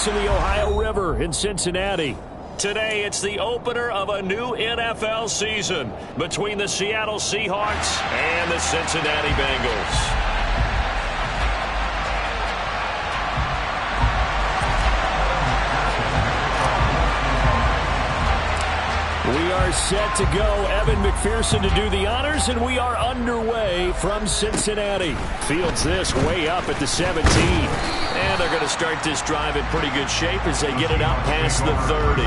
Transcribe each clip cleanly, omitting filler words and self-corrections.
banks of the Ohio River in Cincinnati. Today, it's the opener of a new NFL season between the Seattle Seahawks and the Cincinnati Bengals. We are set to go. Evan McPherson to do the honors, and we are underway from Cincinnati. Fields this way up at the 17. And they're going to start this drive in pretty good shape as they get it out past the 30.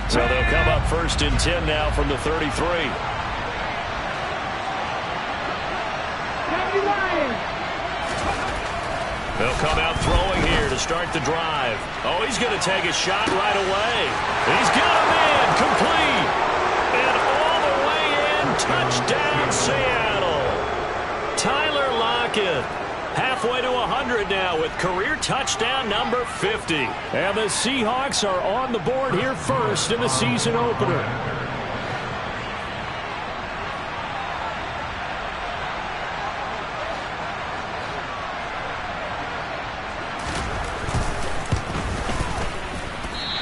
So they'll come up 1st and 10 now from the 33. They'll come out throwing here to start the drive. Oh, he's going to take a shot right away. He's got him in, complete. And all the way in, touchdown Seattle. Tyler Lockett. Halfway to 100 now with career touchdown number 50. And the Seahawks are on the board here first in the season opener.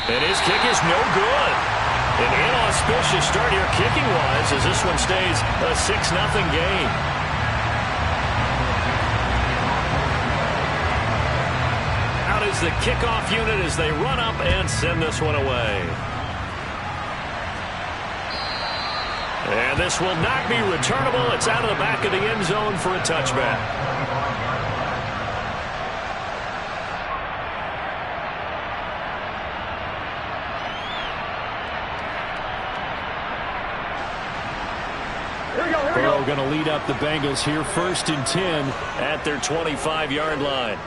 And his kick is no good. An inauspicious start here kicking-wise as this one stays a 6-0 game. Is the kickoff unit as they run up and send this one away. And this will not be returnable. It's out of the back of the end zone for a touchback. Burrow going to lead up the Bengals here 1st and 10 at their 25-yard line.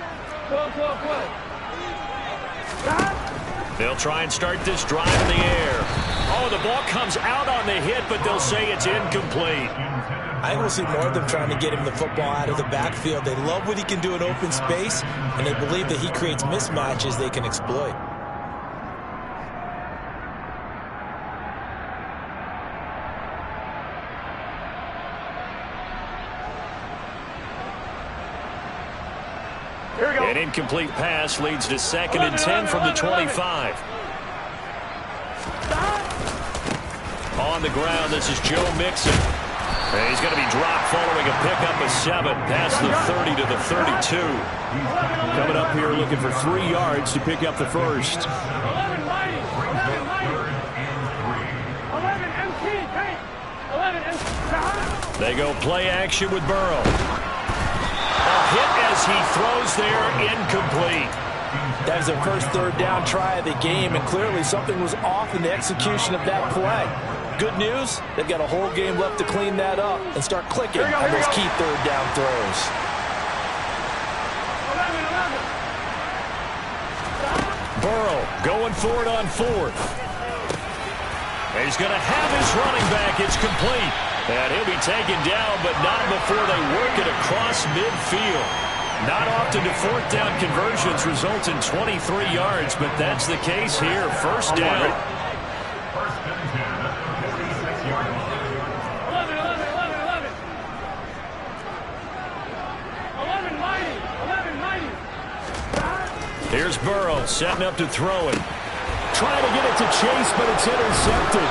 They'll try and start this drive in the air. Oh, the ball comes out on the hit, but they'll say it's incomplete. I think we'll see more of them trying to get him the football out of the backfield. They love what he can do in open space, and they believe that he creates mismatches they can exploit. An incomplete pass leads to 2nd and 10 from the 25. On the ground, this is Joe Mixon. And he's going to be dropped following a pickup of 7 past the 30 to the 32. Coming up here looking for 3 yards to pick up the first. They go play action with Burrow. Hit as he throws there, incomplete. That was their first 3rd down try of the game, and clearly something was off in the execution of that play. Good news, they've got a whole game left to clean that up and start clicking on those key 3rd down throws. Burrow going for it on 4th. He's going to have his running back. It's complete. And he'll be taken down, but not before they work it across midfield. Not often do 4th down conversions result in 23 yards, but that's the case here. 1st down. Here's Burrow setting up to throw it. Trying to get it to Chase, but it's intercepted.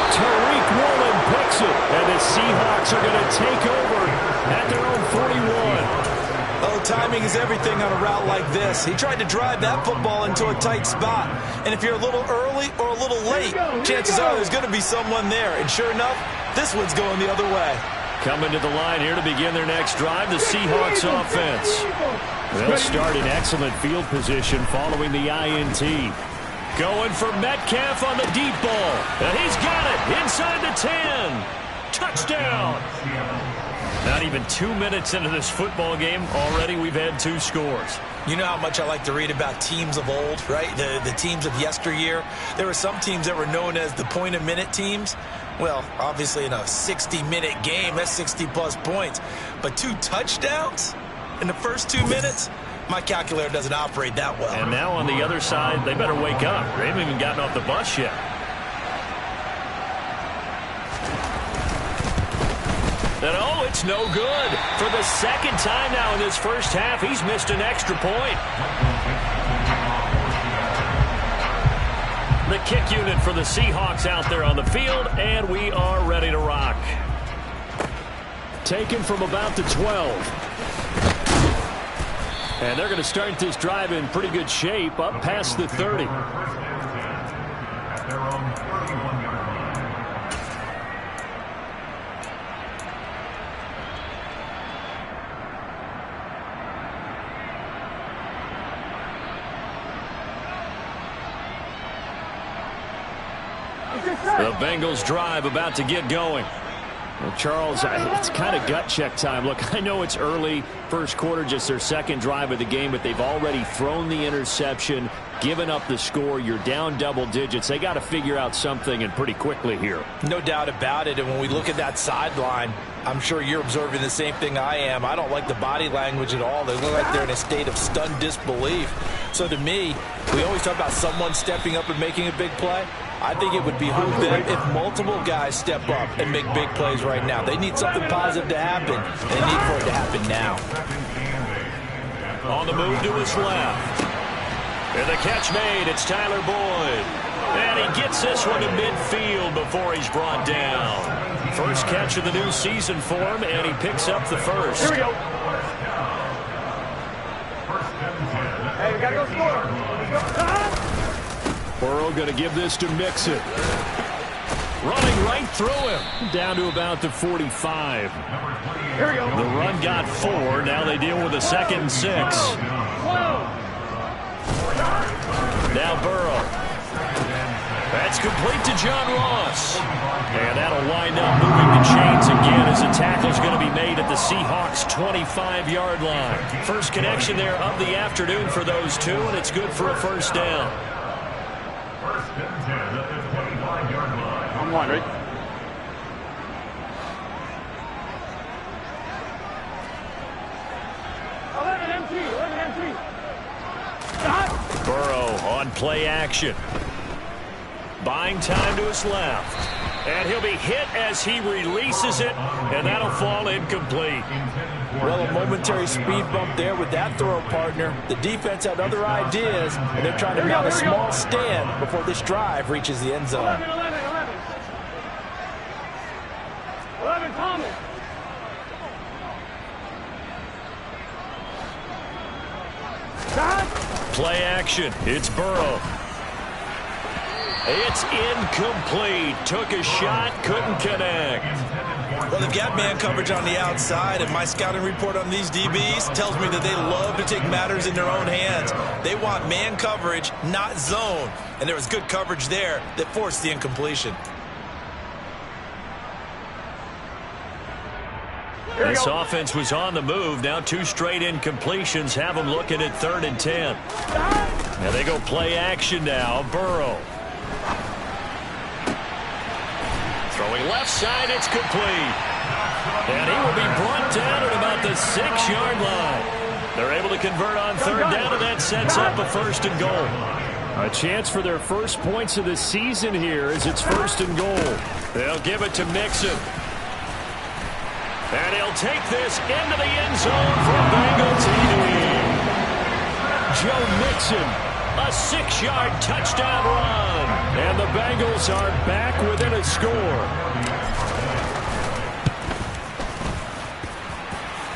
Tariq Woolen picks it, and the Seahawks are going to take over at their own 41. Oh, timing is everything on a route like this. He tried to drive that football into a tight spot. And if you're a little early or a little late, chances are there's going to be someone there. And sure enough, this one's going the other way. Coming to the line here to begin their next drive, the Seahawks offense. They'll start in excellent field position following the INT. Going for Metcalf on the deep ball. And he's got it inside the 10. Touchdown. Not even 2 minutes into this football game, already we've had 2 scores. You know how much I like to read about teams of old, right? The teams of yesteryear. There were some teams that were known as the point-a-minute teams. Well, obviously in a 60-minute game, that's 60-plus points. But 2 touchdowns in the first 2 minutes? My calculator doesn't operate that well. And now on the other side, they better wake up. They haven't even gotten off the bus yet. And oh, it's no good. For the second time now in this first half, he's missed an extra point. The kick unit for the Seahawks out there on the field, and we are ready to rock. Taken from about the 12. And they're going to start this drive in pretty good shape, up past the 30. The Bengals drive about to get going. Well, Charles, it's kind of gut check time. Look, I know it's early, first quarter, just their second drive of the game, but they've already thrown the interception, given up the score. You're down double digits. They got to figure out something, and pretty quickly here. No doubt about it. And when we look at that sideline, I'm sure you're observing the same thing I am. I don't like the body language at all. They look like they're in a state of stunned disbelief. So to me, we always talk about someone stepping up and making a big play. I think it would behoove them if multiple guys step up and make big plays right now. They need something positive to happen. They need for it to happen now. On the move to his left. And the catch made. It's Tyler Boyd. And he gets this one to midfield before he's brought down. First catch of the new season for him, and he picks up the first. Here we go. Hey, we got to go score. Let's go. Burrow going to give this to Mixon. Running right through him. Down to about the 45. Here we go. The run got 4. Now they deal with a 2nd and 6. Now Burrow. That's complete to John Ross. And that'll wind up moving the chains again as a tackle's going to be made at the Seahawks' 25-yard line. First connection there of the afternoon for those two, and it's good for a first down. I'm one, right? Burrow on play action. Buying time to his left. And he'll be hit as he releases it, and that'll fall incomplete. Well, a momentary speed bump there with that throw, partner. The defense had other ideas, and they're trying to mount a small stand before this drive reaches the end zone. 11, Thomas. Play action. It's Burrow. It's incomplete. Took a shot, couldn't connect. Well, they've got man coverage on the outside, and my scouting report on these DBs tells me that they love to take matters in their own hands. They want man coverage, not zone. And there was good coverage there that forced the incompletion. This offense was on the move. Now 2 straight incompletions have them looking at 3rd and 10. Now they go play action now. Burrow. Throwing left side, it's complete. And he will be brought down at about the 6-yard line. They're able to convert on 3rd down, and that sets up a 1st and goal. A chance for their first points of the season here as it's 1st and goal. They'll give it to Mixon. And he'll take this into the end zone for a Bengals lead. Joe Mixon, a 6-yard touchdown run. and the Bengals are back within a score.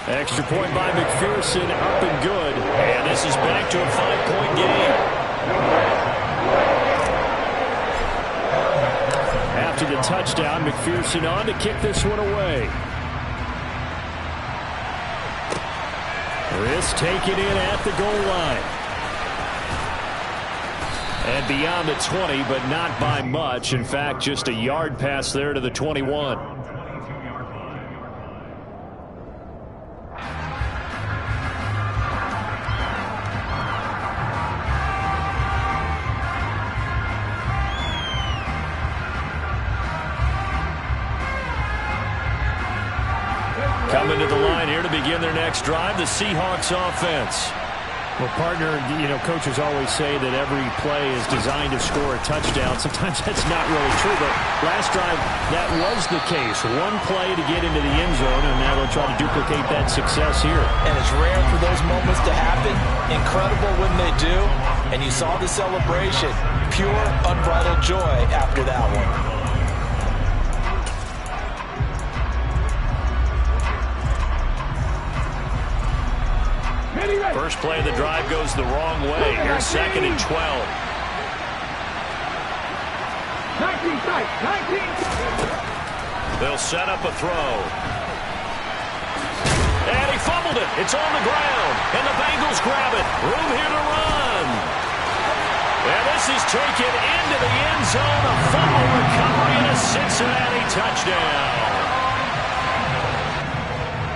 Extra point by McPherson, up and good. And this is back to a 5-point game. After the touchdown, McPherson on to kick this one away. This taken in at the goal line. And beyond the 20, but not by much. In fact, just a yard pass there to the 21. Coming to the line here to begin their next drive, the Seahawks offense. Well, partner, you know, coaches always say that every play is designed to score a touchdown. Sometimes that's not really true, but last drive, that was the case. One play to get into the end zone, and now they'll try to duplicate that success here. And it's rare for those moments to happen. Incredible when they do. And you saw the celebration. Pure, unbridled joy after that one. First play of the drive goes the wrong way. Here's 2nd and 12. 19 tight, 19. They'll set up a throw. And he fumbled it. It's on the ground. And the Bengals grab it. Room here to run. And this is taken into the end zone. A fumble recovery and a Cincinnati touchdown.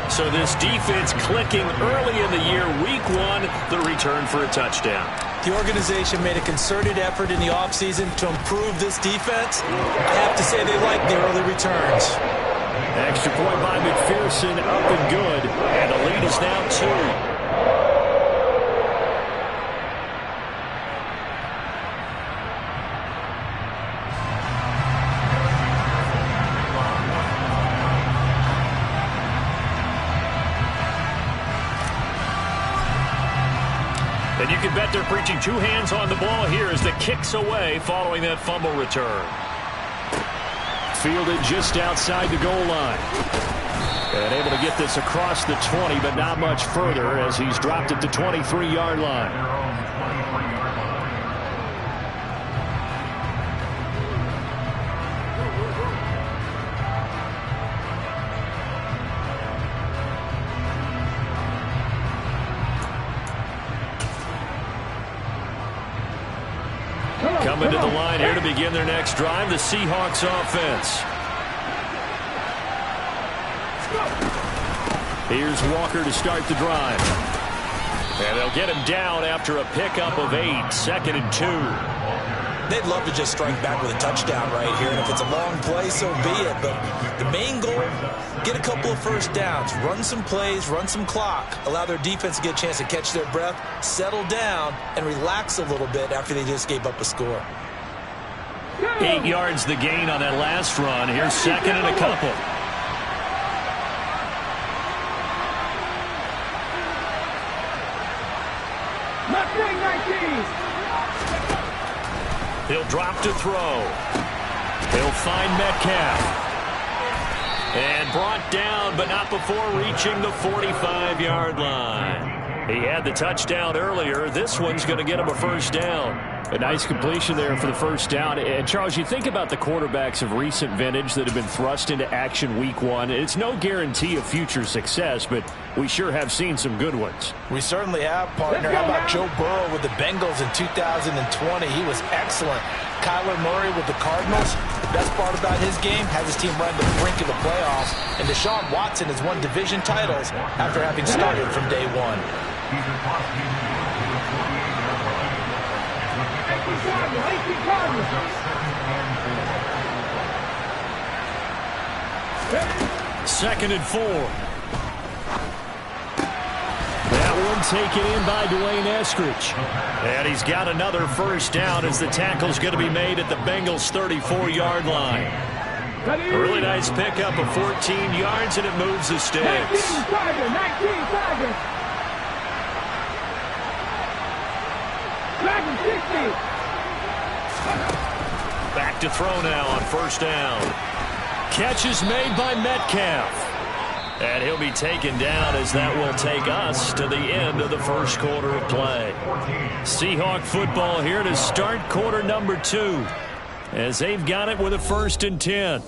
So this defense clicking early in the year. Week 1, the return for a touchdown. The organization made a concerted effort in the offseason to improve this defense. I have to say they like the early returns. Extra point by McPherson, up and good. And the lead is now 2. And you can bet they're preaching 2 hands on the ball here as the kick's away following that fumble return. Fielded just outside the goal line. And able to get this across the 20, but not much further as he's dropped it to 23-yard line. Coming to the line here to begin their next drive, the Seahawks offense. Here's Walker to start the drive. And they'll get him down after a pickup of 8, 2nd and 2. They'd love to just strike back with a touchdown right here, and if it's a long play, so be it. But the main goal, get a couple of first downs, run some plays, run some clock, allow their defense to get a chance to catch their breath, settle down, and relax a little bit after they just gave up a score. 8 yards the gain on that last run. Here's 2nd and a couple. He'll drop to throw. He'll find Metcalf. And brought down, but not before reaching the 45-yard line. He had the touchdown earlier. This one's going to get him a first down. A nice completion there for the first down. And Charles, you think about the quarterbacks of recent vintage that have been thrust into action week 1. It's no guarantee of future success, but we sure have seen some good ones. We certainly have, partner. How about Joe Burrow with the Bengals in 2020? He was excellent. Kyler Murray with the Cardinals. The best part about his game, has his team right on the brink of the playoffs. And Deshaun Watson has won division titles after having started from day 1. Second and 4. That one taken in by Dwayne Eskridge. And he's got another first down as the tackle's going to be made at the Bengals' 34-yard line. A really nice pickup of 14 yards, and it moves the sticks. 19, Back to throw now on first down. Catch is made by Metcalf. And he'll be taken down as that will take us to the end of the first quarter of play. Seahawk football here to start quarter number 2 as they've got it with a 1st and 10.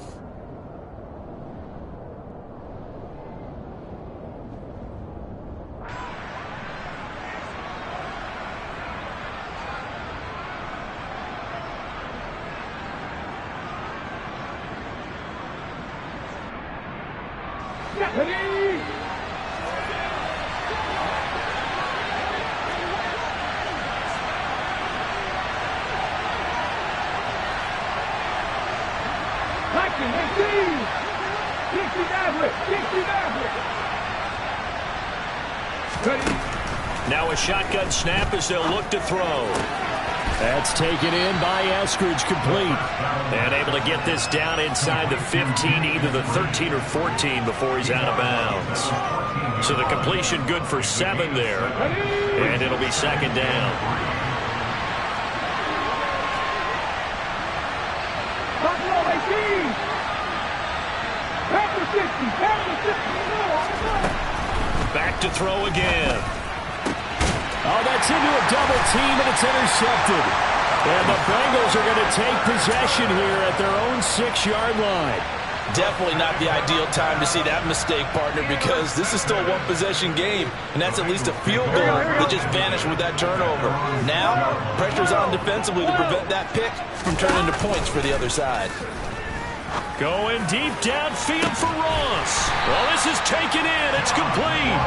Now a shotgun snap as they'll look to throw. That's taken in by Astros, complete. And able to get this down inside the 15, either the 13 or 14 before he's out of bounds. So the completion good for 7 there. And it'll be second down. Back to throw again. Oh, that's into a double team, and it's intercepted. And the Bengals are going to take possession here at their own 6-yard line. Definitely not the ideal time to see that mistake, partner, because this is still a one-possession game, and that's at least a field goal that just vanished with that turnover. Now, pressure's on defensively to prevent that pick from turning into points for the other side. Going deep downfield for Ross. Well, this is taken in. It's complete.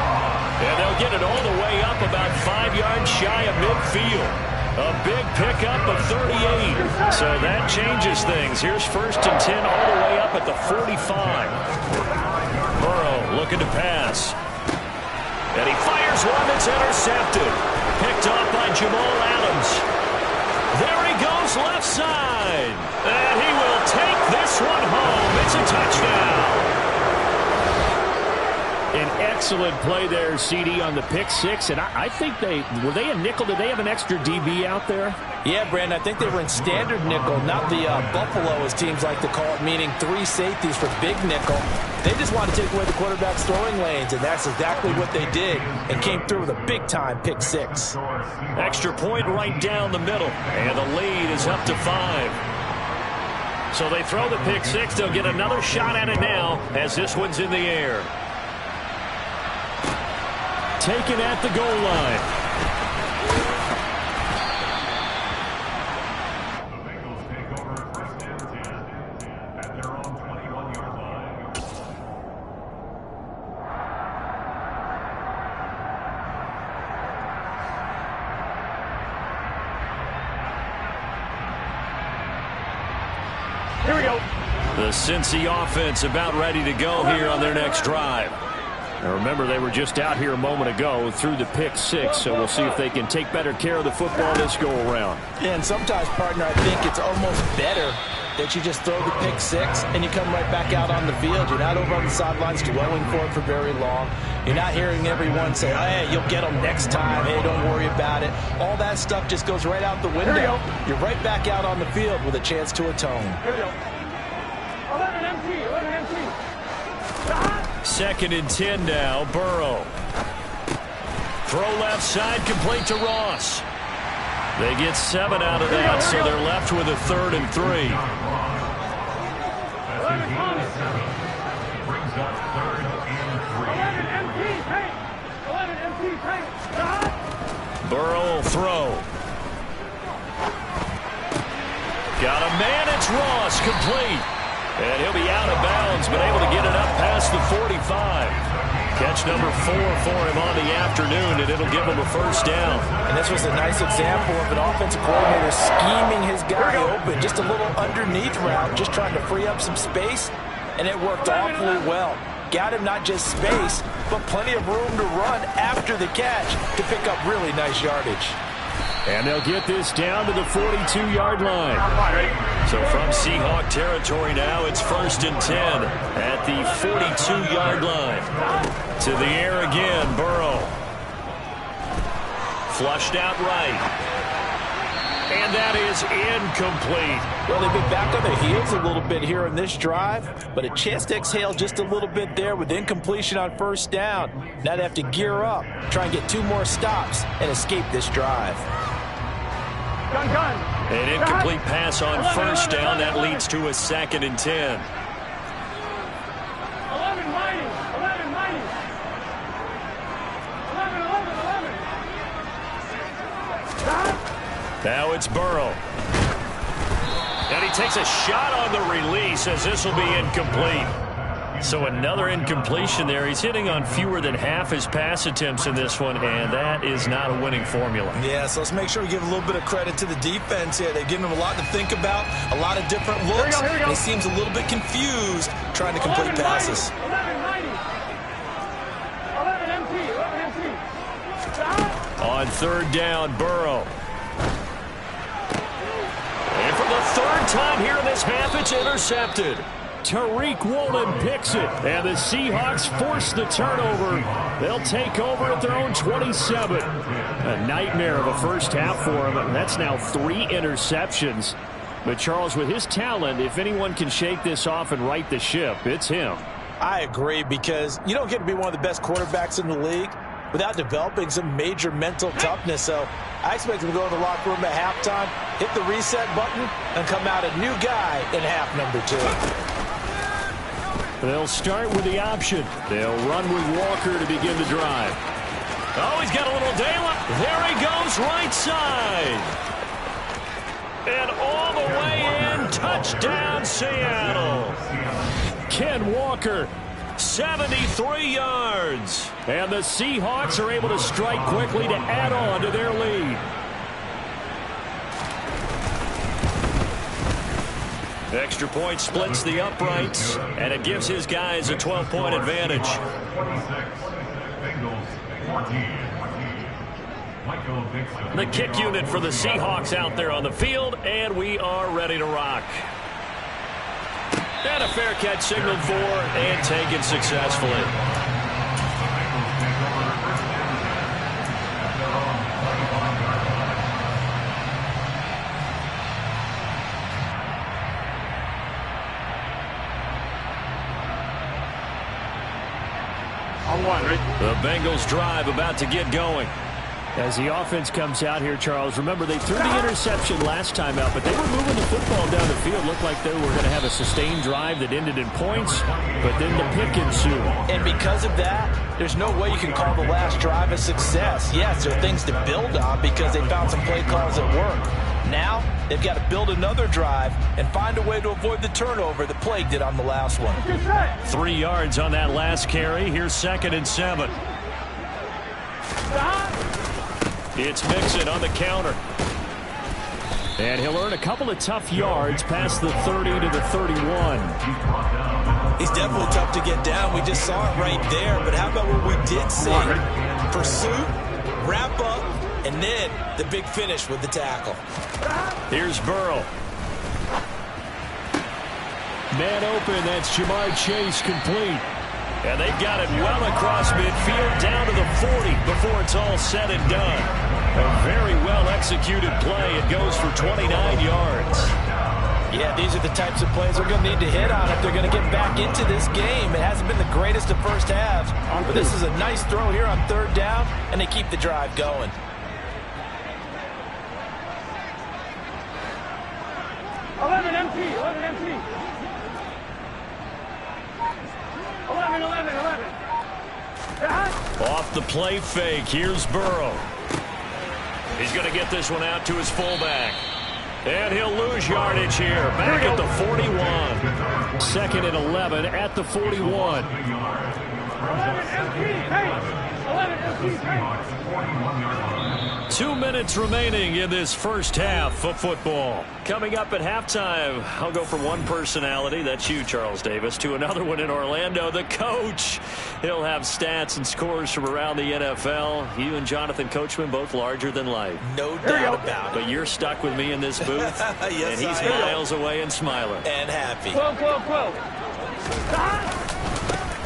And they'll get it all the way up about 5 yards shy of midfield. A big pickup of 38. So that changes things. Here's 1st and 10 all the way up at the 45. Burrow looking to pass. And he fires one that's intercepted. Picked off by Jamal Adams. There he goes left side. And he will take this one home. It's a touchdown. An excellent play there, CD, on the pick 6. And I think were they a nickel? Did they have an extra DB out there? Yeah, Brandon, I think they were in standard nickel, not the Buffalo, as teams like to call it, meaning 3 safeties for big nickel. They just want to take away the quarterback's throwing lanes, and that's exactly what they did, and came through with a big-time pick 6. Extra point right down the middle, and the lead is up to 5. So they throw the pick 6. They'll get another shot at it now as this one's in the air. Taken at the goal line. The Bengals take over 1st and 10 at their own 21-yard line. Here we go. The Cincy offense about ready to go here on their next drive. Now remember, they were just out here a moment ago through the pick 6, so we'll see if they can take better care of the football this go-around. Yeah, and sometimes, partner, I think it's almost better that you just throw the pick 6 and you come right back out on the field. You're not over on the sidelines dwelling for it for very long. You're not hearing everyone say, hey, you'll get them next time. Hey, don't worry about it. All that stuff just goes right out the window. You're right back out on the field with a chance to atone. Here we go. 11 empty. 11 empty. 2nd and 10 now. Burrow. Throw left side, complete to Ross. They get 7 out of that, so they're left with a 3rd and 3. Brings up 3rd and 3. 11 empty. 11 empty. Burrow will throw. Got a man, it's Ross, complete. And he'll be out of bounds, but able to get it up past the 45. Catch number 4 for him on the afternoon, and it'll give him a 1st down. And this was a nice example of an offensive coordinator scheming his guy open. Just a little underneath route, just trying to free up some space, and it worked awfully well. Got him not just space, but plenty of room to run after the catch to pick up really nice yardage. And they'll get this down to the 42-yard line. So from Seahawk territory now, it's 1st and 10 at the 42-yard line. To the air again, Burrow. Flushed out right. And that is incomplete. Well, they've been back on their heels a little bit here in this drive, but a chance to exhale just a little bit there with incompletion on 1st down. Now they have to gear up, try and get 2 more stops, and escape this drive. Gun. An incomplete pass on 1st down. That leads to a 2nd and 10. 11 mighty. 11 mighty. 11. Now it's Burrow. And he takes a shot on the release as this will be incomplete. So another incompletion there. He's hitting on fewer than half his pass attempts in this one, and that is not a winning formula. Yeah, so let's make sure we give a little bit of credit to the defense here. They've given him a lot to think about, a lot of different looks. Here we go. And he seems a little bit confused trying to complete passes. 11 mighty. 11 empty. 11 empty. third down, Burrow. And for the third time here in this half, it's intercepted. Tariq Woolen picks it, and the Seahawks force the turnover. They'll take over at their own 27. A nightmare of a first half for him. That's now 3 interceptions. But Charles, with his talent, if anyone can shake this off and right the ship, it's him. I agree, because you don't get to be one of the best quarterbacks in the league without developing some major mental toughness. So I expect him to go in the locker room at halftime, hit the reset button, and come out a new guy in half number 2. They'll start with the option. They'll run with Walker to begin the drive. Oh, he's got a little daylight. There he goes, right side. And all the way in, touchdown, Seattle. Ken Walker. 73 yards. And the Seahawks are able to strike quickly to add on to their lead. Extra point splits the uprights, and it gives his guys a 12-point advantage. 26, The kick unit for the Seahawks out there on the field, and we are ready to rock. And a fair catch signaled for and taken successfully. The Bengals drive about to get going. As the offense comes out here, Charles, remember they threw the interception last time out, but they were moving the football down the field. Looked like they were going to have a sustained drive that ended in points, but then the pick ensued. And because of that, there's no way you can call the last drive a success. Yes, there are things to build on because they found some play calls that work. Now, they've got to build another drive and find a way to avoid the turnover that plagued it on the last one. 3 yards on that last carry. Here's 2nd and 7. It's Mixon on the counter. And he'll earn a couple of tough yards past the 30 to the 31. He's definitely tough to get down. We just saw it right there. But how about what we did see? Pursuit, wrap up, and then the big finish with the tackle. Here's Burrow. Man open, that's Jamar Chase complete. And they've got it well across midfield down to the 40 before it's all said and done. A very well-executed play. It goes for 29 yards. Yeah, these are the types of plays they're going to need to hit on if they're going to get back into this game. It hasn't been the greatest of first halves, but this is a nice throw here on 3rd down, and they keep the drive going. Empty. 11. Off the play fake, here's Burrow. He's going to get this one out to his fullback. And he'll lose yardage here. Back at the 41. 2nd and 11 at the 41. 2 minutes remaining in this first half of football. Coming up at halftime, I'll go from one personality, that's you, Charles Davis, to another one in Orlando, the coach. He'll have stats and scores from around the NFL. You and Jonathan Coachman both larger than life. No doubt about it. But you're stuck with me in this booth, yes, and he's miles away and smiling. And happy. Whoa.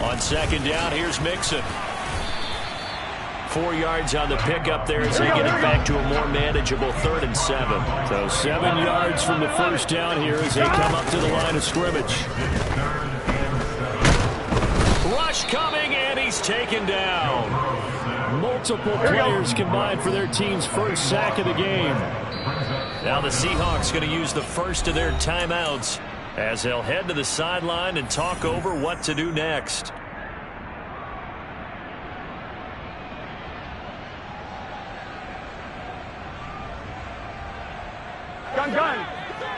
On 2nd down, here's Mixon. 4 yards on the pickup there as they get it back to a more manageable 3rd and 7. So 7 yards from the first down here as they come up to the line of scrimmage. Rush coming, and he's taken down. Multiple players combined for their team's first sack of the game. Now the Seahawks going to use the first of their timeouts as they'll head to the sideline and talk over what to do next. Gun.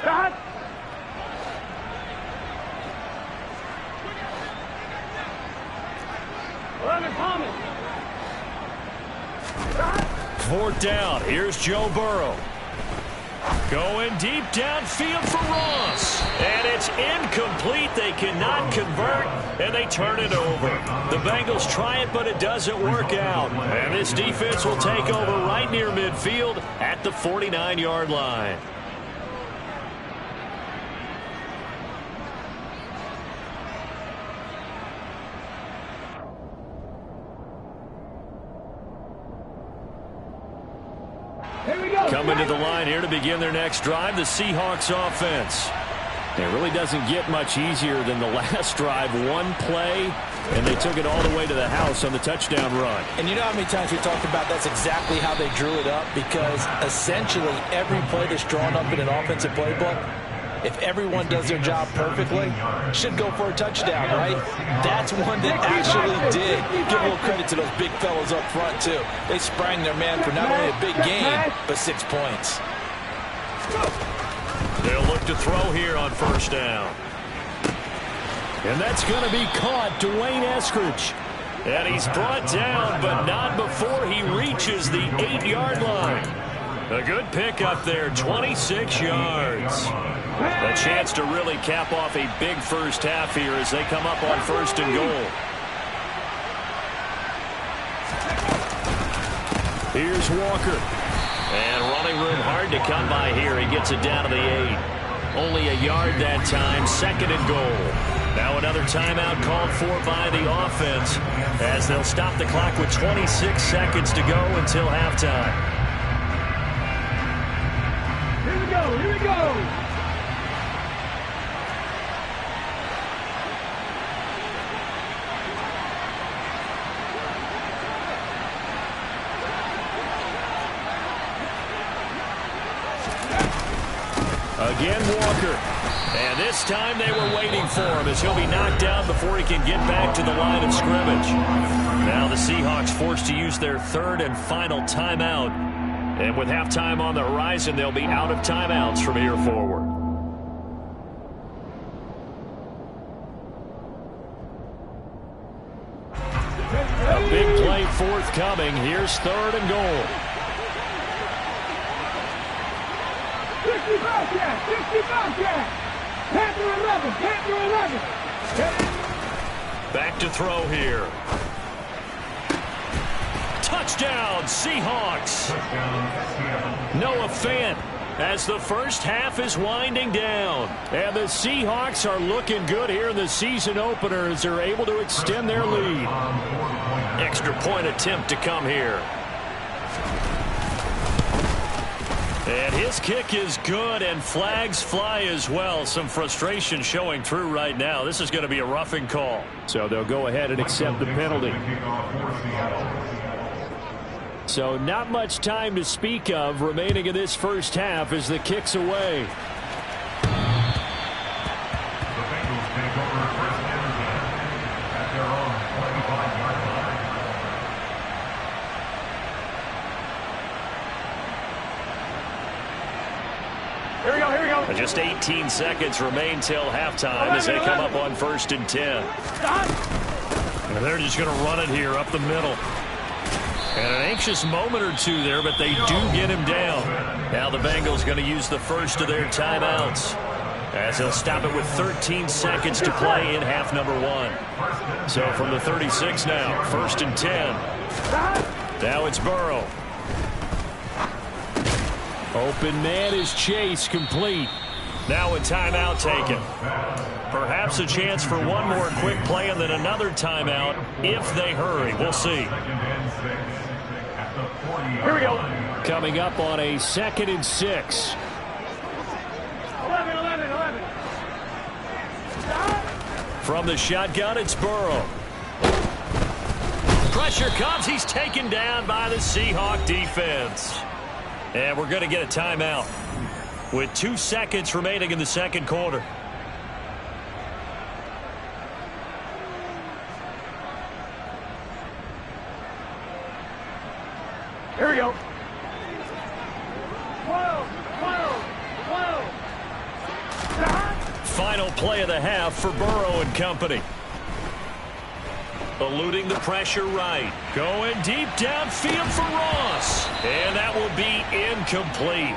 Start. Thomas. 4th down. Here's Joe Burrow. Going deep downfield for Ross. And it's incomplete. They cannot convert, and they turn it over. The Bengals try it, but it doesn't work out. And this defense will take over right near midfield at the 49-yard line. Coming to the line here to begin their next drive, the Seahawks offense. It really doesn't get much easier than the last drive. One play, and they took it all the way to the house on the touchdown run. And you know how many times we talked about that's exactly how they drew it up? Because essentially every play that's drawn up in an offensive playbook, if everyone does their job perfectly, should go for a touchdown, right? That's one that actually did. Give a little credit to those big fellas up front, too. They sprang their man for not only a big gain, but 6 points. They'll look to throw here on first down. And that's going to be caught. Dwayne Eskridge. And he's brought down, but not before he reaches the 8-yard line. A good pickup there, 26 yards. A chance to really cap off a big first half here as they come up on first and goal. Here's Walker. And running room hard to come by here. He gets it down to the 8. Only a yard that time, second and goal. Now another timeout called for by the offense as they'll stop the clock with 26 seconds to go until halftime. Here we go, here we go. Again, Walker. And this time they were waiting for him as he'll be knocked down before he can get back to the line of scrimmage. Now the Seahawks forced to use their third and final timeout. And with halftime on the horizon, they'll be out of timeouts from here forward. A big play forthcoming. Here's third and goal. 60 Bobcat, 60 Bobcat. Panther 11, Panther 11. Back to throw here. Touchdown, Seahawks. Noah Fant as the first half is winding down. And the Seahawks are looking good here in the season opener as they're able to extend their lead. Extra point attempt to come here. And his kick is good, and flags fly as well. Some frustration showing through right now. This is going to be a roughing call. So they'll go ahead and accept the penalty. So not much time to speak of remaining in this first half as the kick's away. The Bengals take over first and 10 at their own 25-yard line. Here we go, here we go. Just 18 seconds remain till halftime as they come up on first and 10. And they're just going to run it here up the middle. And an anxious moment or two there, but they do get him down. Now the Bengals going to use the first of their timeouts as they'll stop it with 13 seconds to play in half number 1. So from the 36 now, first and 10. Now it's Burrow. Open man is Chase, complete. Now a timeout taken. Perhaps a chance for one more quick play and then another timeout if they hurry. We'll see. Here we go. Coming up on a 2nd and 6. 11. From the shotgun, it's Burrow. Pressure comes. He's taken down by the Seahawk defense. And we're going to get a timeout with 2 seconds remaining in the second quarter. Here we go. 12. Final play of the half for Burrow and company. Eluding the pressure right. Going deep downfield for Ross. And that will be incomplete.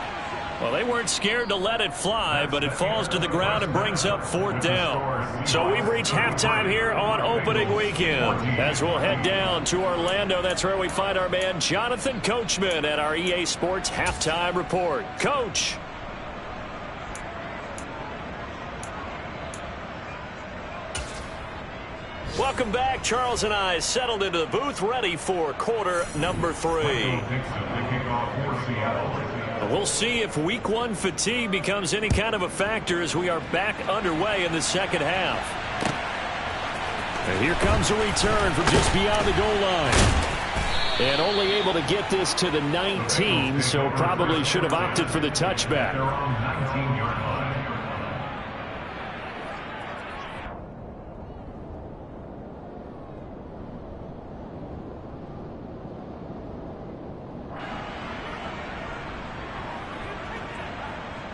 Well, they weren't scared to let it fly, but it falls to the ground and brings up 4th down. So we've reached halftime here on opening weekend. As we'll head down to Orlando, that's where we find our man Jonathan Coachman at our EA Sports Halftime Report. Coach. Welcome back. Charles and I settled into the booth, ready for quarter number 3. We'll see if week 1 fatigue becomes any kind of a factor as we are back underway in the second half. And here comes a return from just beyond the goal line. And only able to get this to the 19, so probably should have opted for the touchback.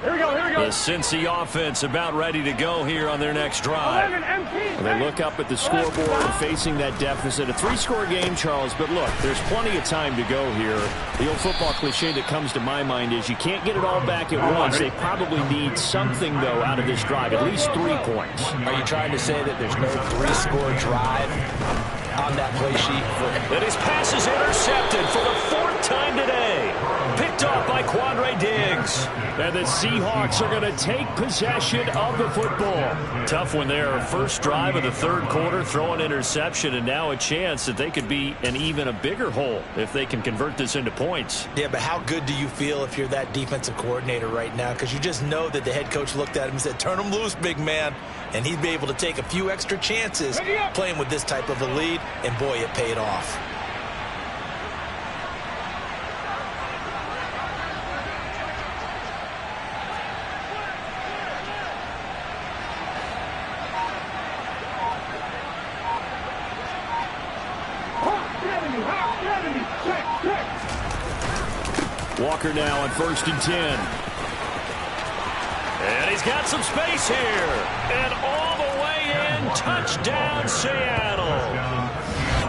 The Cincy offense about ready to go here on their next drive. They look up at the scoreboard facing that deficit. A 3-score game, Charles, but look, there's plenty of time to go here. The old football cliche that comes to my mind is you can't get it all back at once. They probably need something, though, out of this drive, at least 3 points. Are you trying to say that there's no 3-score drive on that play sheet? And his pass is intercepted for the 4th time today. Picked off by Quandre Diggs. And the Seahawks are going to take possession of the football. Tough when their first drive of the 3rd quarter, throw an interception, and now a chance that they could be in even a bigger hole if they can convert this into points. Yeah, but how good do you feel if you're that defensive coordinator right now? Because you just know that the head coach looked at him and said, turn him loose, big man. And he'd be able to take a few extra chances playing with this type of a lead, and boy, it paid off. Walker now on 1st and 10. And he's got some space here. And all the way in, touchdown Seattle.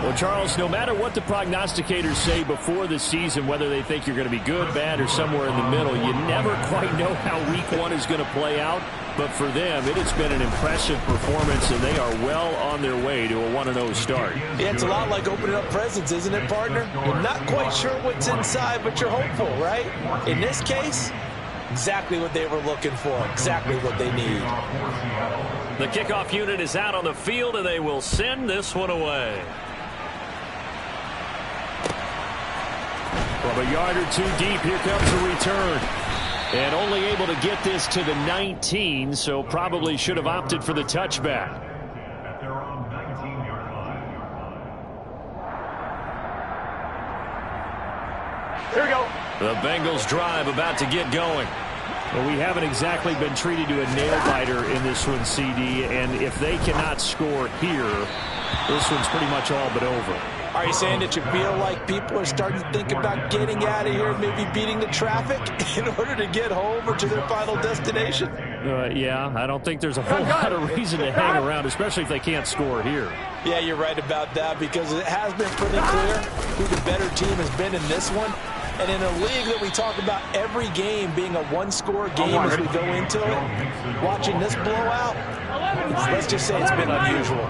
Well, Charles, no matter what the prognosticators say before the season, whether they think you're going to be good, bad, or somewhere in the middle, you never quite know how week 1 is going to play out. But for them, it has been an impressive performance, and they are well on their way to a 1-0 start. Yeah, it's a lot like opening up presents, isn't it, partner? You're not quite sure what's inside, but you're hopeful, right? In this case, exactly what they were looking for, exactly what they need. The kickoff unit is out on the field, and they will send this one away. From a yard or 2 deep, here comes a return. And only able to get this to the 19, so probably should have opted for the touchback. At their own 19-yard line. Here we go. The Bengals drive about to get going. Well, we haven't exactly been treated to a nail-biter in this one, CD, and if they cannot score here, this one's pretty much all but over. Are you saying that you feel like people are starting to think about getting out of here, maybe beating the traffic in order to get home or to their final destination? Yeah, I don't think there's a whole lot of reason to hang around, especially if they can't score here. Yeah, you're right about that, because it has been pretty clear who the better team has been in this one. And in a league that we talk about every game being a 1-score game as we go into it, watching this blowout, let's just say it's been unusual.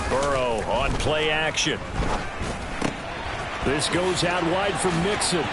Burrow on play action. This goes out wide for Mixon.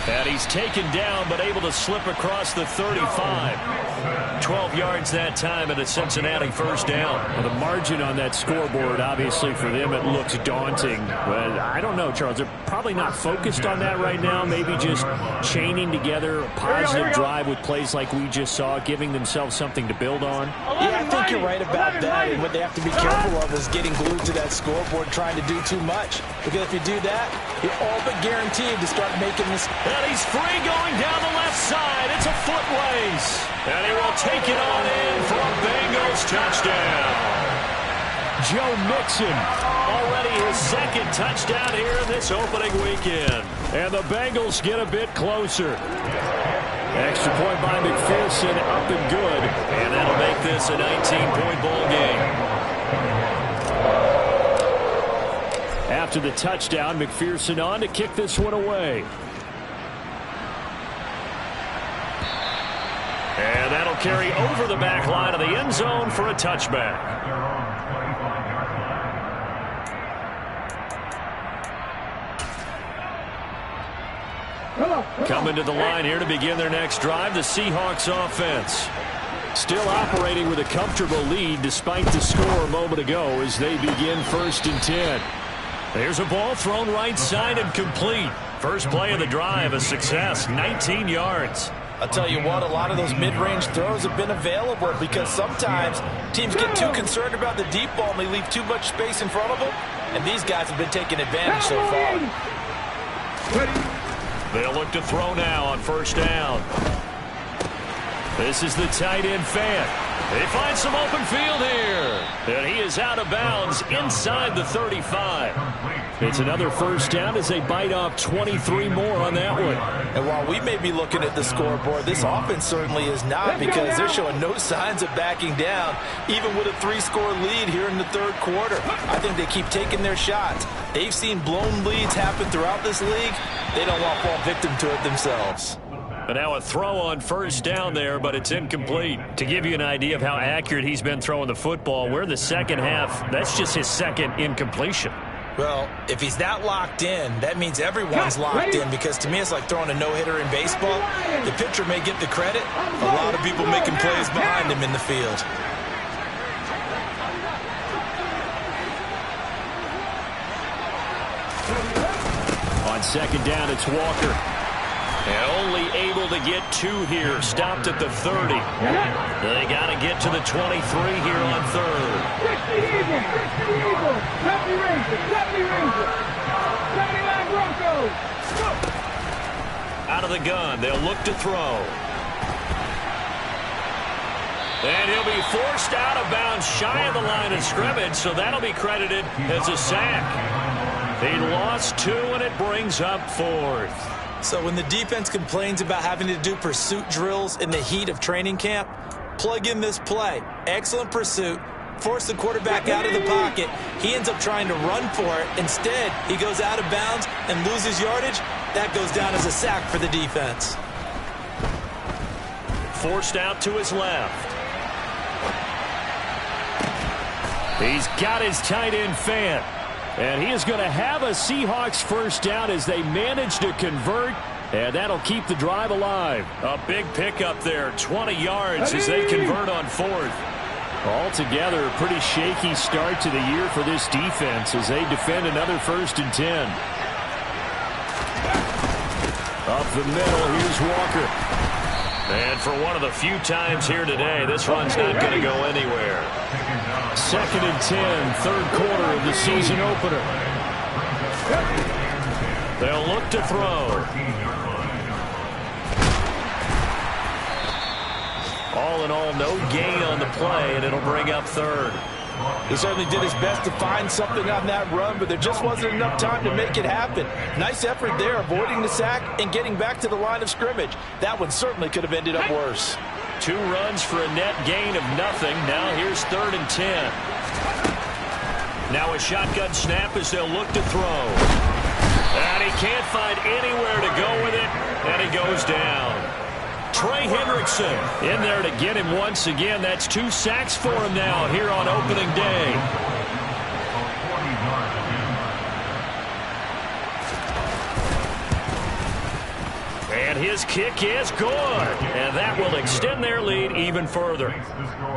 And he's taken down, but able to slip across the 35. 12 yards that time, and a Cincinnati 1st down. Well, the margin on that scoreboard, obviously, for them, it looks daunting. But I don't know, Charles. They're probably not focused on that right now. Maybe just chaining together a positive drive with plays like we just saw, giving themselves something to build on. Yeah, I think you're right about that. And what they have to be careful of is getting glued to that scoreboard, trying to do too much. Because if you do that, you're all but guaranteed to start making mistakes. And he's free going down the left side. It's a foot race. And he will take it on in for a Bengals touchdown. Joe Mixon. Already his 2nd touchdown here in this opening weekend. And the Bengals get a bit closer. Extra point by McPherson, up and good. And that'll make this a 19-point ball game. After the touchdown, McPherson on to kick this one away. And that'll carry over the back line of the end zone for a touchback. At their own 25-yard line. Coming to the line here to begin their next drive, the Seahawks offense. Still operating with a comfortable lead despite the score a moment ago as they begin 1st and 10. There's a ball thrown right side and complete. First play of the drive, a success, 19 yards. I'll tell you what, a lot of those mid-range throws have been available because sometimes teams get too concerned about the deep ball and they leave too much space in front of them, and these guys have been taking advantage so far. They'll look to throw now on 1st down. This is the tight end Fant. They find some open field here. And he is out of bounds inside the 35. It's another 1st down as they bite off 23 more on that one. And while we may be looking at the scoreboard, this offense certainly is not, because they're showing no signs of backing down, even with a 3-score lead here in the 3rd quarter. I think they keep taking their shots. They've seen blown leads happen throughout this league. They don't want to fall victim to it themselves. And now a throw on 1st down there, but it's incomplete. To give you an idea of how accurate he's been throwing the football, we're in the second half. That's just his 2nd incompletion. Well, if he's that locked in, that means everyone's locked in, because to me it's like throwing a no-hitter in baseball. The pitcher may get the credit. A lot of people making plays behind him in the field. On 2nd down, it's Walker. And only able to get 2 here. Stopped at the 30. They got to get to the 23 here on 3rd. Out of the gun. They'll look to throw. And he'll be forced out of bounds shy of the line of scrimmage, so that'll be credited as a sack. He lost 2, and it brings up 4th. So when the defense complains about having to do pursuit drills in the heat of training camp, plug in this play. Excellent pursuit. Force the quarterback out of the pocket. He ends up trying to run for it. Instead, he goes out of bounds and loses yardage. That goes down as a sack for the defense. Forced out to his left. He's got his tight end Fant. And he is going to have a Seahawks 1st down as they manage to convert. And that'll keep the drive alive. A big pickup there, 20 yards as they convert on 4th. Altogether, a pretty shaky start to the year for this defense as they defend another 1st and 10. Up the middle, here's Walker. And for one of the few times here today, this run's not going to go anywhere. 2nd and 10, 3rd quarter of the season opener. They'll look to throw. All in all, no gain on the play, and it'll bring up 3rd. He certainly did his best to find something on that run, but there just wasn't enough time to make it happen. Nice effort there, avoiding the sack and getting back to the line of scrimmage. That one certainly could have ended up worse. 2 runs for a net gain of nothing. Now here's 3rd and 10. Now a shotgun snap as they'll look to throw. And he can't find anywhere to go with it, and he goes down. Trey Hendrickson in there to get him once again. That's 2 sacks for him now here on opening day. And his kick is good. And that will extend their lead even further.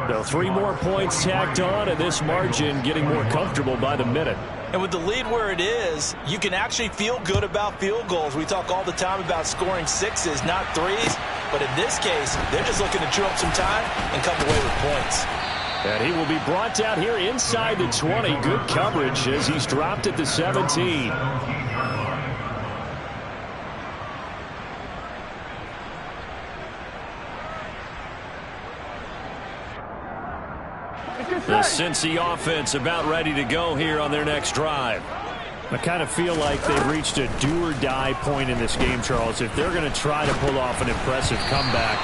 So 3 more points tacked on, and this margin getting more comfortable by the minute. And with the lead where it is, you can actually feel good about field goals. We talk all the time about scoring 6s, not 3s. But in this case, they're just looking to chew up some time and come away with points. And he will be brought down here inside the 20. Good coverage as he's dropped at the 17. The Cincy offense about ready to go here on their next drive. I kind of feel like they've reached a do-or-die point in this game, Charles. If they're going to try to pull off an impressive comeback,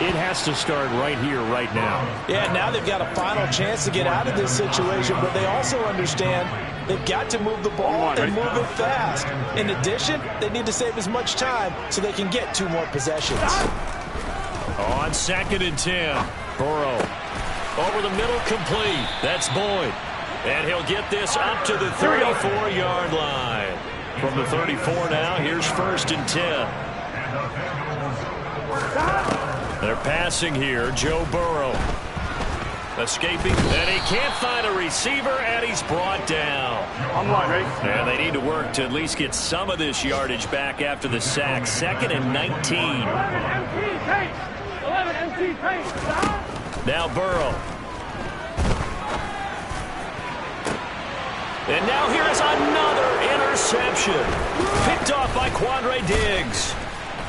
it has to start right here, right now. Yeah, now they've got a final chance to get out of this situation, but they also understand they've got to move the ball and move it fast. In addition, they need to save as much time so they can get 2 more possessions. On 2nd and 10. Burrow. Over the middle, complete. That's Boyd. And he'll get this up to the 34-yard line. From the 34 now, here's 1st and 10. They're passing here. Joe Burrow. Escaping, and he can't find a receiver, and he's brought down. I'm line, ready? And they need to work to at least get some of this yardage back after the sack. 2nd and 19. 11 MT pace. Now Burrow. And now here's another interception. Picked off by Quandre Diggs.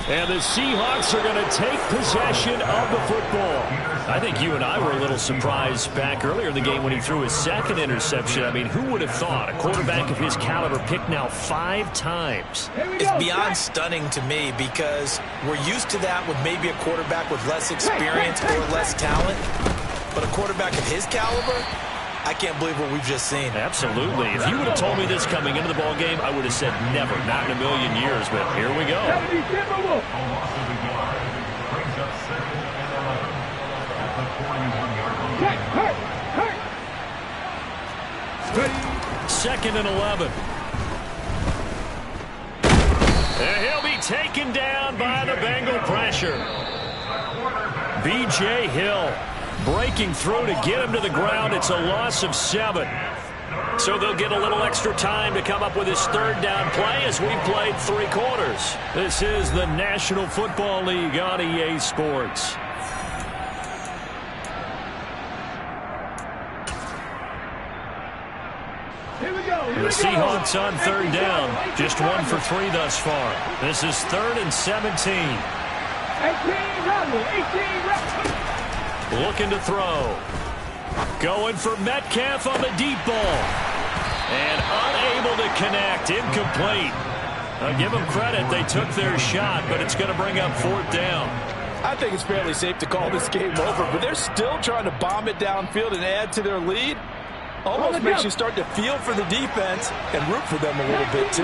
And the Seahawks are going to take possession of the football. I think you and I were a little surprised back earlier in the game when he threw his 2nd interception. I mean, who would have thought a quarterback of his caliber picked now 5 times? It's beyond stunning to me because we're used to that with maybe a quarterback with less experience or less talent. But a quarterback of his caliber, I can't believe what we've just seen. Absolutely. If you would have told me this coming into the ball game, I would have said never, not in a million years. But here we go. Second and 11. And he'll be taken down by the Bengal pressure. B.J. Hill breaking through to get him to the ground. It's a loss of 7. So they'll get a little extra time to come up with his 3rd down play as we've played 3 quarters. This is the National Football League on EA Sports. The Seahawks on 3rd down. Just 1 for 3 thus far. This is 3rd and 17. 18 Looking to throw. Going for Metcalf on the deep ball. And unable to connect. Incomplete. I'll give them credit. They took their shot, but it's going to bring up 4th down. I think it's fairly safe to call this game over, but they're still trying to bomb it downfield and add to their lead. Almost makes you start to feel for the defense and root for them a little bit, too.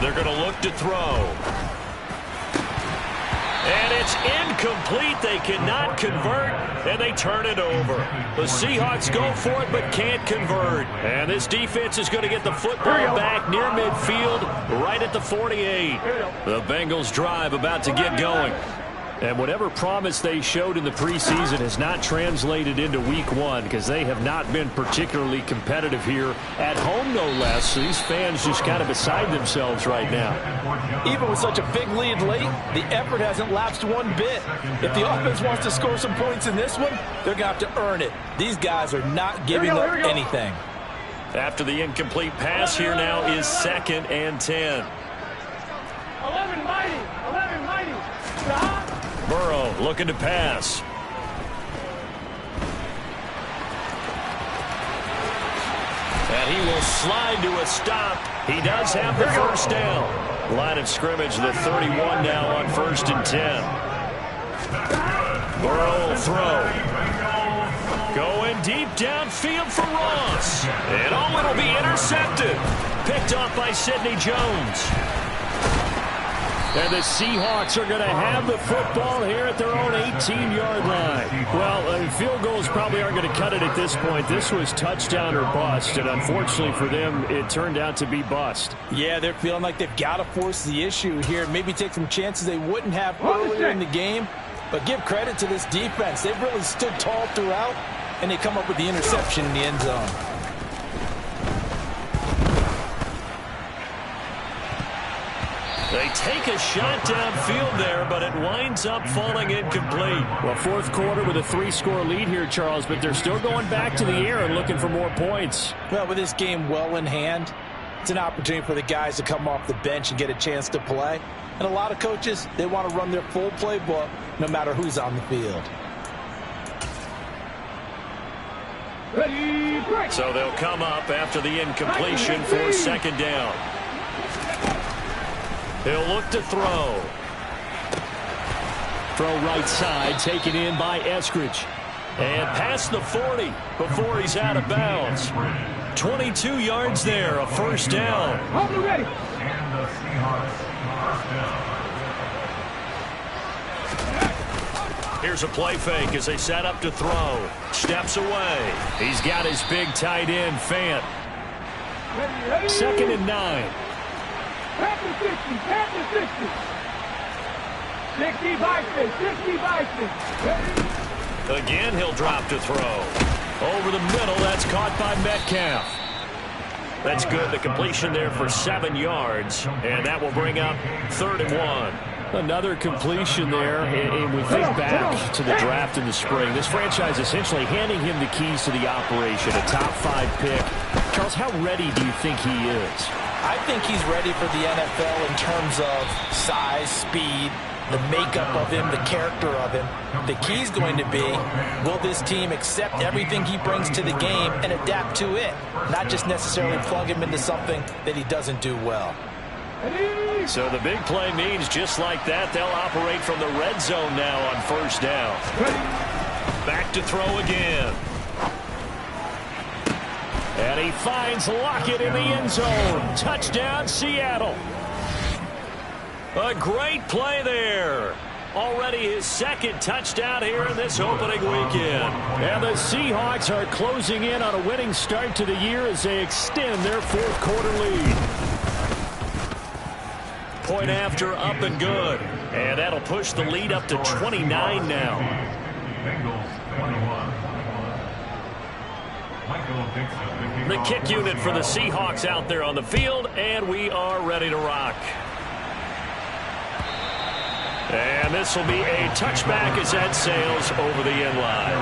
They're going to look to throw. And it's incomplete. They cannot convert, and they turn it over. The Seahawks go for it but can't convert. And this defense is going to get the football back near midfield right at the 48. The Bengals drive about to get going. And whatever promise they showed in the preseason has not translated into week 1 because they have not been particularly competitive here at home, no less. So these fans just kind of beside themselves right now. Even with such a big lead late, the effort hasn't lapsed one bit. If the offense wants to score some points in this one, they're going to have to earn it. These guys are not giving up anything. After the incomplete pass, here now is 2nd and 10. 11 mighty. Burrow looking to pass. And he will slide to a stop. He does have the 1st down. Line of scrimmage, the 31 now on 1st and 10. Burrow will throw. Going deep downfield for Ross. And it'll be intercepted. Picked off by Sidney Jones. And the Seahawks are going to have the football here at their own 18-yard line. Well, field goals probably aren't going to cut it at this point. This was touchdown or bust, and unfortunately for them, it turned out to be bust. Yeah, they're feeling like they've got to force the issue here, maybe take some chances they wouldn't have earlier in the game. But give credit to this defense. They've really stood tall throughout, and they come up with the interception in the end zone. They take a shot downfield there, but it winds up falling incomplete. Well, 4th quarter with a 3-score lead here, Charles, but they're still going back to the air and looking for more points. Well, with this game well in hand, it's an opportunity for the guys to come off the bench and get a chance to play. And a lot of coaches, they want to run their full playbook no matter who's on the field. So they'll come up after the incompletion for 2nd down. He'll look to throw. Throw right side, taken in by Eskridge. And past the 40 before he's out of bounds. 22 yards there, a first down. And the Seahawks first down. Here's a play fake as they set up to throw. Steps away. He's got his big tight end, Fant. 2nd and 9. Pass the 60, pass the 60. 60 Bison, 60 Bison. Again, he'll drop to throw. Over the middle, that's caught by Metcalf. That's good. The completion there for 7 yards, and that will bring up 3rd and 1. Another completion there, and we think back to the draft in the spring. This franchise essentially handing him the keys to the operation, a top 5 pick. Charles, how ready do you think he is? I think he's ready for the NFL in terms of size, speed, the makeup of him, the character of him. The key's going to be, will this team accept everything he brings to the game and adapt to it, not just necessarily plug him into something that he doesn't do well. So the big play means just like that, they'll operate from the red zone now on 1st down. Back to throw again. And he finds Lockett in the end zone. Touchdown, Seattle. A great play there. Already his 2nd touchdown here in this opening weekend. And the Seahawks are closing in on a winning start to the year as they extend their 4th quarter lead. Point after, up and good. And that'll push the lead up to 29 now. Bengals 21. Michael Dixon. The kick unit for the Seahawks out there on the field, and we are ready to rock. And this will be a touchback as that sails over the end line.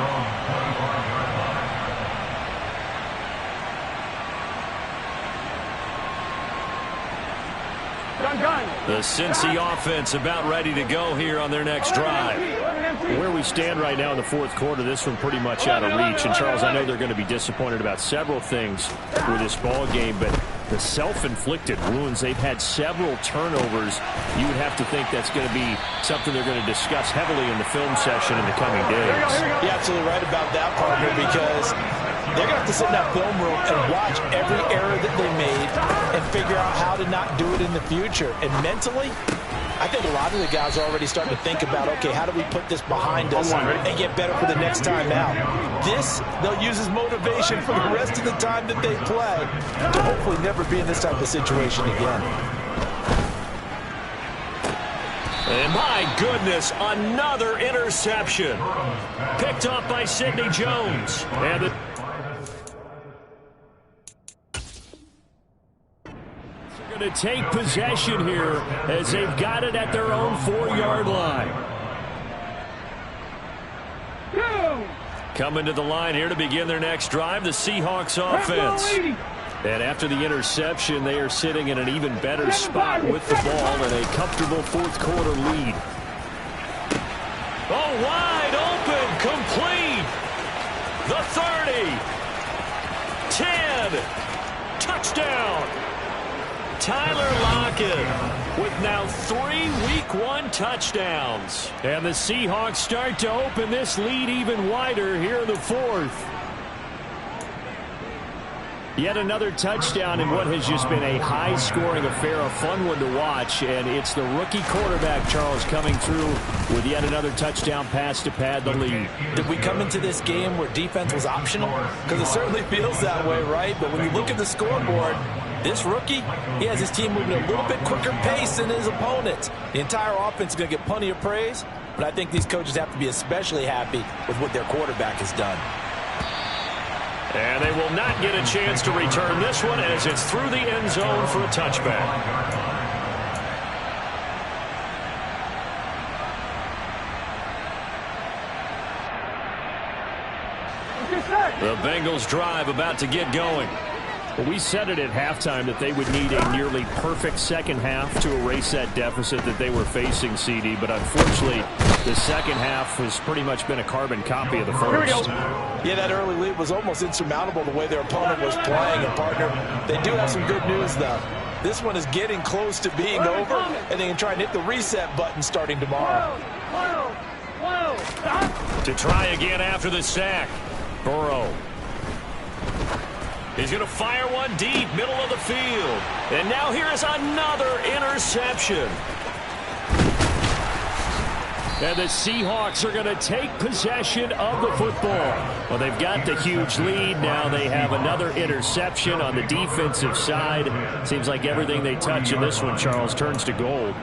The Cincy offense about ready to go here on their next drive. Where we stand right now in the 4th quarter, this one pretty much out of reach. And, Charles, I know they're going to be disappointed about several things with this ball game, but the self-inflicted wounds, they've had several turnovers. You would have to think that's going to be something they're going to discuss heavily in the film session in the coming days. You're absolutely right about that, partner, because they're going to have to sit in that film room and watch every error that they made and figure out how to not do it in the future. And mentally, I think a lot of the guys are already starting to think about, okay, how do we put this behind us and get better for the next time out? This, they'll use as motivation for the rest of the time that they play to hopefully never be in this type of situation again. And my goodness, another interception. Picked off by Sidney Jones. And the to take possession here as they've got it at their own 4-yard line. Coming to the line here to begin their next drive, the Seahawks offense. And after the interception, they are sitting in an even better spot with the ball and a comfortable 4th quarter lead. Oh, wide open, complete. The 30. 10. Touchdown. Tyler Lockett with now 3 Week 1 touchdowns. And the Seahawks start to open this lead even wider here in the 4th. Yet another touchdown in what has just been a high-scoring affair, a fun one to watch. And it's the rookie quarterback, Charles, coming through with yet another touchdown pass to pad the lead. Did we come into this game where defense was optional? Because it certainly feels that way, right? But when you look at the scoreboard, this rookie, he has his team moving at a little bit quicker pace than his opponents. The entire offense is going to get plenty of praise, but I think these coaches have to be especially happy with what their quarterback has done. And they will not get a chance to return this one as it's through the end zone for a touchback. The Bengals drive about to get going. Well, we said it at halftime that they would need a nearly perfect second half to erase that deficit that they were facing, CD. But unfortunately, the second half has pretty much been a carbon copy of the first. Yeah, that early lead was almost insurmountable the way their opponent was playing. And, partner, they do have some good news, though. This one is getting close to being over, and they can try and hit the reset button starting tomorrow. To try again after the sack. Burrow. He's going to fire one deep, middle of the field. And now here is another interception. And the Seahawks are going to take possession of the football. Well, they've got the huge lead. Now they have another interception on the defensive side. Seems like everything they touch in this one, Charles, turns to gold.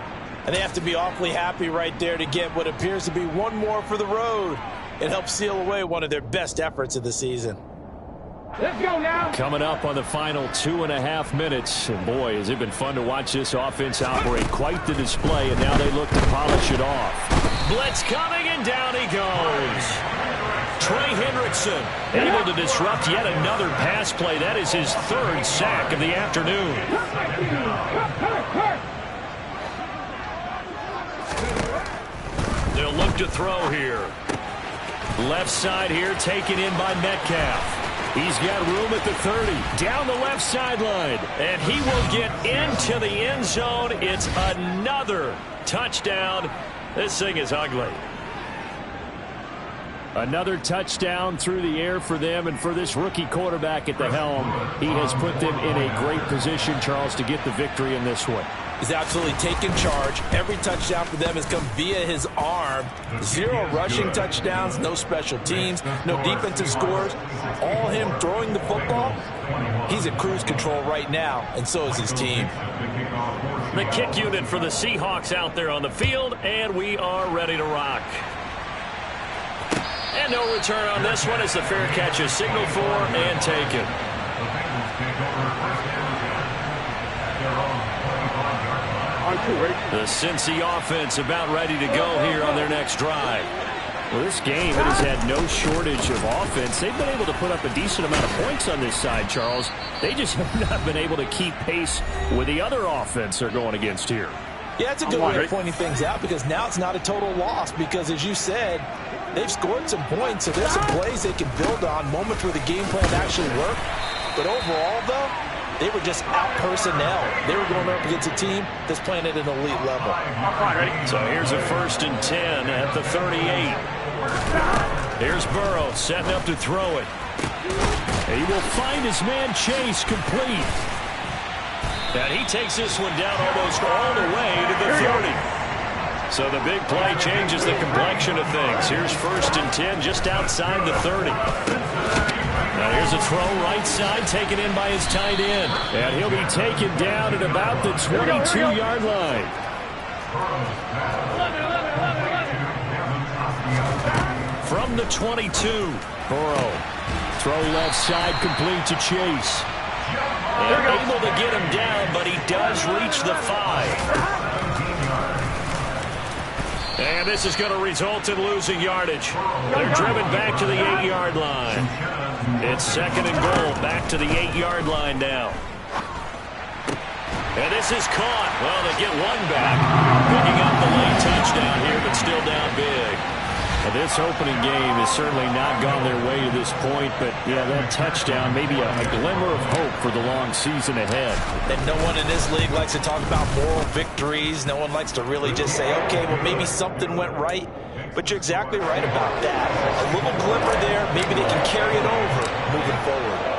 And they have to be awfully happy right there to get what appears to be one more for the road. It helps seal away one of their best efforts of the season. Let's go now. Coming up on the final 2.5 minutes. And boy, has it been fun to watch this offense operate. Quite the display, and now they look to polish it off. Blitz coming, and down he goes. Trey Hendrickson able to disrupt yet another pass play. That is his 3rd sack of the afternoon. They'll look to throw here. Left side here taken in by Metcalf. He's got room at the 30. Down the left sideline. And he will get into the end zone. It's another touchdown. This thing is ugly. Another touchdown through the air for them, and for this rookie quarterback at the helm, he has put them in a great position, Charles, to get the victory in this one. He's absolutely taken charge. Every touchdown for them has come via his arm. 0 rushing touchdowns, no special teams, no defensive scores. All him throwing the football. He's in cruise control right now, and so is his team. The kick unit for the Seahawks out there on the field, and we are ready to rock. And no return on this one as the fair catch is signaled for and taken. The Cincy offense about ready to go here on their next drive. Well, this game, it has had no shortage of offense. They've been able to put up a decent amount of points on this side, Charles. They just have not been able to keep pace with the other offense they're going against here. Yeah, it's a good way of pointing things out, because now it's not a total loss, because as you said, they've scored some points, so there's some plays they can build on, moments where the game plan actually worked. But overall, though, they were just out-personnel. They were going up against a team that's playing at an elite level. So here's a 1st and 10 at the 38. Here's Burrow setting up to throw it. He will find his man Chase complete. And he takes this one down almost all the way to the 30. So the big play changes the complexion of things. Here's 1st and 10 just outside the 30. Now here's a throw right side taken in by his tight end. And he'll be taken down at about the 22-yard line. From the 22. Burrow. Throw left side complete to Chase. And able to get him down, but he does reach the 5. And this is going to result in losing yardage. They're driven back to the 8-yard line. It's 2nd and goal, back to the 8-yard line now. And this is caught. Well, they get one back. Picking up the late touchdown here, but still down big. Well, this opening game has certainly not gone their way to this point, but yeah, that touchdown, maybe a glimmer of hope for the long season ahead. And no one in this league likes to talk about moral victories. No one likes to really just say, okay, well, maybe something went right. But you're exactly right about that. A little glimmer there, maybe they can carry it over moving forward.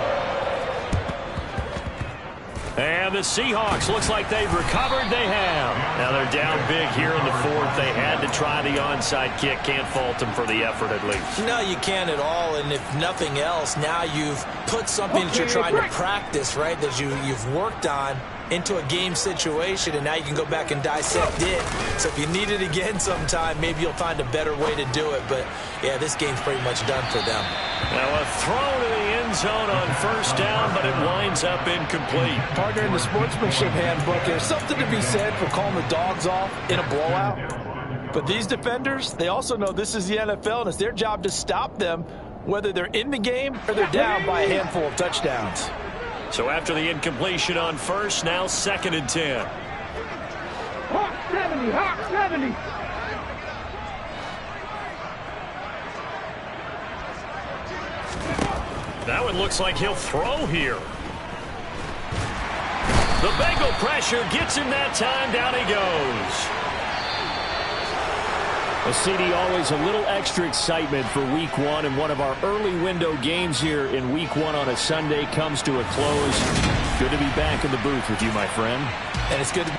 And the Seahawks, looks like they've recovered. They have. Now they're down big here in the 4th. They had to try the onside kick. Can't fault them for the effort, at least. No, you can't at all. And if nothing else, now you've put something that you're trying to practice, right, that you've worked on into a game situation, and now you can go back and dissect it. So if you need it again sometime, maybe you'll find a better way to do it. But, yeah, this game's pretty much done for them. Now a throw to the end zone on 1st down, but it winds up incomplete. Partner, in the sportsmanship handbook, there's something to be said for calling the dogs off in a blowout. But these defenders, they also know this is the NFL, and it's their job to stop them, whether they're in the game or they're down by a handful of touchdowns. So after the incompletion on 1st, now 2nd and 10. Hawk 70, Hawk 70. Now it looks like he'll throw here. The Bengal pressure gets him that time. Down he goes. A CD, always a little extra excitement for Week 1, and one of our early window games here in Week 1 on a Sunday comes to a close. Good to be back in the booth with you, my friend. And it's good to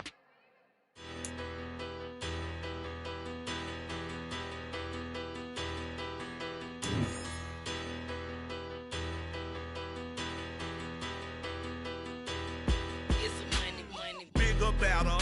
bigger, better,